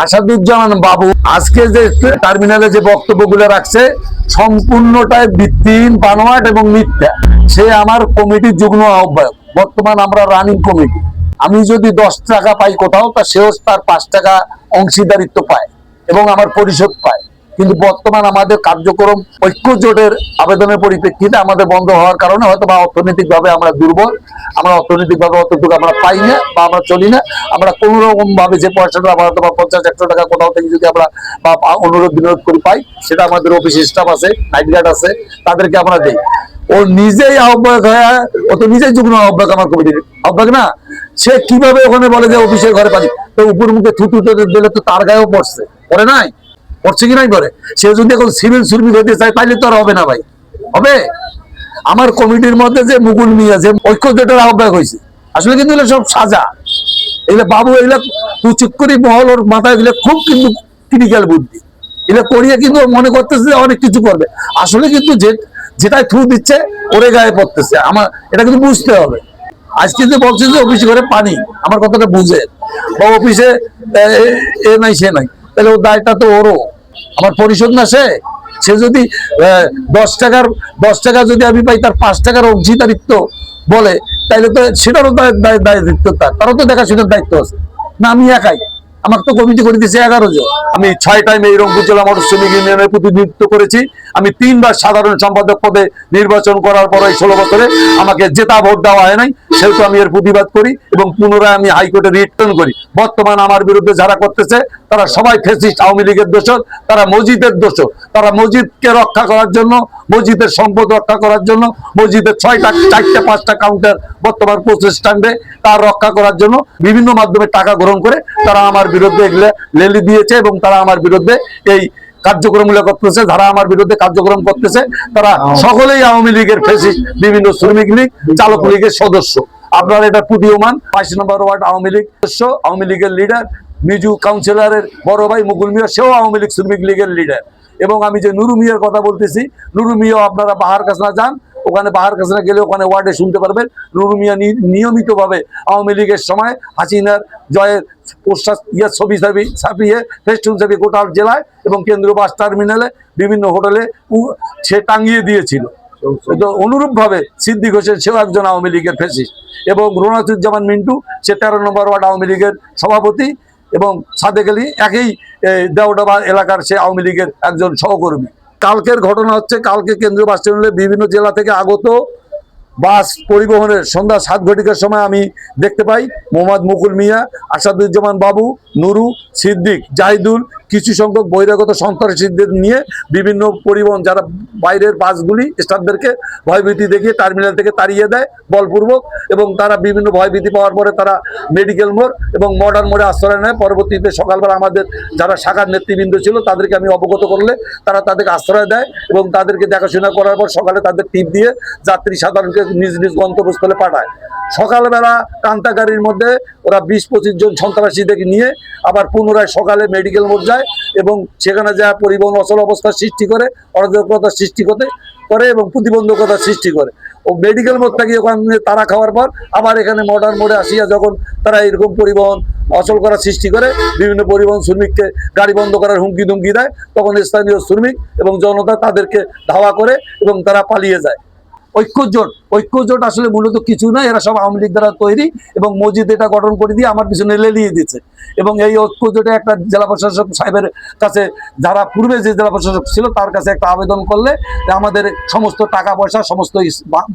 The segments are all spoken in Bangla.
আসাদুজ্জামান বাবু আজকে যে টার্মিনালে যে বক্তব্যগুলো রাখছে সম্পূর্ণটাই ভিত্তিহীন, বানোয়াট এবং মিথ্যা। সে আমার কমিটির যুগ্ম আহ্বায়ক, বর্তমান আমরা রানিং কমিটি। আমি যদি 10 টাকা পাই কোথাও, তা সেও তার 5 টাকা অংশীদারিত্ব পায় এবং আমার পরিশোধ পায়। কিন্তু বর্তমান আমাদের কার্যক্রম ঐক্য জোটের আবেদনের পরিপ্রেক্ষিতে আমাদের বন্ধ হওয়ার কারণে হয়তো বা অর্থনৈতিকভাবে আমরা দুর্বল, আমরা অর্থনৈতিকভাবে অতটুকু আমরা পাই না বা আমরা চলি না। আমরা কোনো রকম ভাবে যে পয়সাটা হয়তো বা 50-100 টাকা কোথাও থেকে যদি আমরা অনুরোধ বিনোধ করি পাই, সেটা আমাদের অফিস স্টাফ আছে, নাইট গার্ড আছে, তাদেরকে আমরা দিই। ও নিজেই আহ্বায়ক হয়ে, ও তো নিজেই যুগ্ম আহ্বায়ক, আমার কমিটির আহ্বায়ক না। সে কিভাবে ওখানে বলে যে অফিসের ঘরে পানি, তো উপর মুখে থুতু দিলে তো তার গায়েও পড়ছে, পড়ে নাই, পড়ছে কি নাই পরে। সে যদি এখন সিভিল শ্রমিক হতে চায় তাইলে তো আর হবে না ভাই, হবে। আমার কমিটির মধ্যে যে মুকুল মিয়া যে ঐক্য জোটের আহ্বায়ক হয়েছে, আসলে কিন্তু এগুলো সব সাজা। এগুলো বাবু এগুলো কুচুক্করি মহল, ওর মাথায় এগুলো খুব কিন্তু ক্রিটিক্যাল বুদ্ধি। এগুলো করিয়ে কিন্তু মনে করতেছে অনেক কিছু করবে, আসলে কিন্তু যেটাই থু দিচ্ছে ওরে গায়ে পড়তেছে। আমার এটা কিন্তু বুঝতে হবে। আজকে যে বলছে যে অফিস ঘরে পানি, আমার কথাটা বুঝে, বা অফিসে এ নাই সে নাই, তাহলে ওর দায়টা তো ওরও, আমার পরিশোধ না। সে যদি 10 টাকা যদি আমি পাই, তার 5 টাকার অংশীদারিত্ব বলে, তাইলে তো সেটারও দায়িত্ব তারও তো দেখাশোনার দায়িত্ব আছে না। আমি একাই, আমাকে তো কমিটি করে দিয়েছে 11 জন। আমি 6 টাইমে এই রংপুর জেলা মোটর শ্রমিক ইউনিয়নের প্রতিনিধিত্ব করেছি। আমি 3 বার সাধারণ সম্পাদক পদে নির্বাচন করার পর এই 16 বছরে আমাকে জেতা ভোট দেওয়া হয় নাই, সেহেতু আমি এর প্রতিবাদ করি এবং পুনরায় আমি হাইকোর্টে রিটার্ন করি। বর্তমান আমার বিরুদ্ধে যারা করতেছে তারা সবাই ফ্যাসিস্ট, আওয়ামী লীগের দোষর, তারা মসজিদের দোষর। তারা মসজিদকে রক্ষা করার জন্য, মসজিদের সম্পদ রক্ষা করার জন্য, মসজিদের 4টা-5টা কাউন্টার বর্তমান প্রতিষ্ঠানে তার রক্ষা করার জন্য বিভিন্ন মাধ্যমে টাকা গ্রহণ করে তারা আমার বিরুদ্ধে এগুলো লেলি দিয়েছে এবং তারা আমার বিরুদ্ধে এই কার্যক্রমগুলো করতেছে। যারা আমার বিরুদ্ধে কার্যক্রম করতেছে তারা সকলেই আওয়ামী লীগের ফ্যাসিস্ট, বিভিন্ন শ্রমিক লীগ, চালক লীগের সদস্য। আপনারা এটা প্রতীয়মান। 22 নম্বর ওয়ার্ড আওয়ামী লীগ সদস্য, আওয়ামী লীগের লিডার মিজু কাউন্সিলরের বড় ভাই মুকুল মিয়া, সেও আওয়ামী লীগ শ্রমিক লীগের লিডার। এবং আমি যে নুরু মিয়ার কথা বলতেছি, নুরু মিয়াও আপনারা বাহার কাছনা যান, ওখানে বাহার কাছনা গেলে ওখানে ওয়ার্ডে শুনতে পারবেন। নুরু মিয়া নিয়মিতভাবে আওয়ামী লীগের সময় হাসিনার জয়ের ছবি ছাপিয়ে ফেস্টুন ছাপিয়ে গোটা জেলায় এবং কেন্দ্রীয় বাস টার্মিনালে বিভিন্ন হোটেলে সে টাঙিয়ে দিয়েছিল। তো অনুরূপভাবে সিদ্দিক হোসেন, সেও একজন আওয়ামী লীগের ফ্যাসিস্ট। এবং রোনাতুজ্জামান মিন্টু, সে 13 নম্বর ওয়ার্ড আওয়ামী লীগের সভাপতি। এবং সাদেক আলী একই দেওডাবা এলাকার, সে আওয়ামী লীগের একজন সহকর্মী। কালকের ঘটনা হচ্ছে, কালকে কেন্দ্রীয় বাস টার্মিনালে বিভিন্ন জেলা থেকে আগত বাস পরিবহনের সন্ধ্যা 7 ঘটিকার সময় আমি দেখতে পাই মোহাম্মদ মুকুল মিয়া, আসাদুজ্জামান বাবু, নুরু, সিদ্দিক, জাহিদুল, কিছু সংখ্যক বহিরাগত সন্ত্রাসীদের নিয়ে বিভিন্ন পরিবহন, যারা বাইরের বাসগুলি স্টাফদেরকে ভয়ভীতি দেখিয়ে টার্মিনাল থেকে তাড়িয়ে দেয় বলপূর্বক। এবং তারা বিভিন্ন ভয়ভীতি পাওয়ার পরে তারা মেডিকেল মোড় এবং মডার্ন মোড়ে আশ্রয় নেয়। পরবর্তীতে সকালবেলা আমাদের যারা শাখার নেতৃবৃন্দ ছিল তাদেরকে আমি অবগত করলে তারা তাদেরকে আশ্রয় দেয় এবং তাদেরকে দেখাশোনা করার পর সকালে তাদের টিপ দিয়ে যাত্রী সাধারণকে নিজ নিজ গন্তব্যস্থলে পাঠায়। সকালবেলা কান্তা গাড়ির মধ্যে ওরা 20-25 জন সন্ত্রাসীদের নিয়ে আবার পুনরায় সকালে মেডিকেল মোড় যায় এবং সেখানে যা পরিবহন অচল অবস্থার সৃষ্টি করে, অরাজকতার সৃষ্টি করে এবং প্রতিবন্ধকতার সৃষ্টি করে। ও মেডিকেল মোড় থেকে ওখানে তারা খাওয়ার পর আবার এখানে মডার্ন মোড়ে আসিয়া যখন তারা এরকম পরিবহন অচল করার সৃষ্টি করে, বিভিন্ন পরিবহন শ্রমিককে গাড়ি বন্ধ করার হুমকি ধুমকি দেয়, তখন স্থানীয় শ্রমিক এবং জনতা তাদেরকে ধাওয়া করে এবং তারা পালিয়ে যায়। ঐক্য জোট আসলে মূলত কিছু না, এরা সব আওয়ামী লীগ দ্বারা তৈরি এবং মসজিদ এটা গঠন করে দিয়ে আমার পিছনে লেলিয়ে দিচ্ছে। এবং এই ঐক্য জোটে একটা জেলা প্রশাসক সাহেবের কাছে, যারা পূর্বে যে জেলা প্রশাসক ছিল তার কাছে একটা আবেদন করলে আমাদের সমস্ত টাকা পয়সা সমস্ত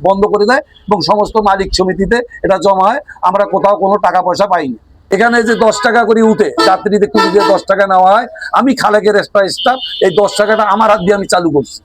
বন্ধ করে দেয় এবং সমস্ত মালিক সমিতিতে এটা জমা হয়। আমরা কোথাও কোনো টাকা পয়সা পাইনি। এখানে যে 10 টাকা করে উঠে যাত্রীদের কুড়ি দিয়ে 10 টাকা নেওয়া হয়, আমি খালেকের স্টাফ, এই 10 টাকাটা আমার হাত দিয়ে আমি চালু করছি।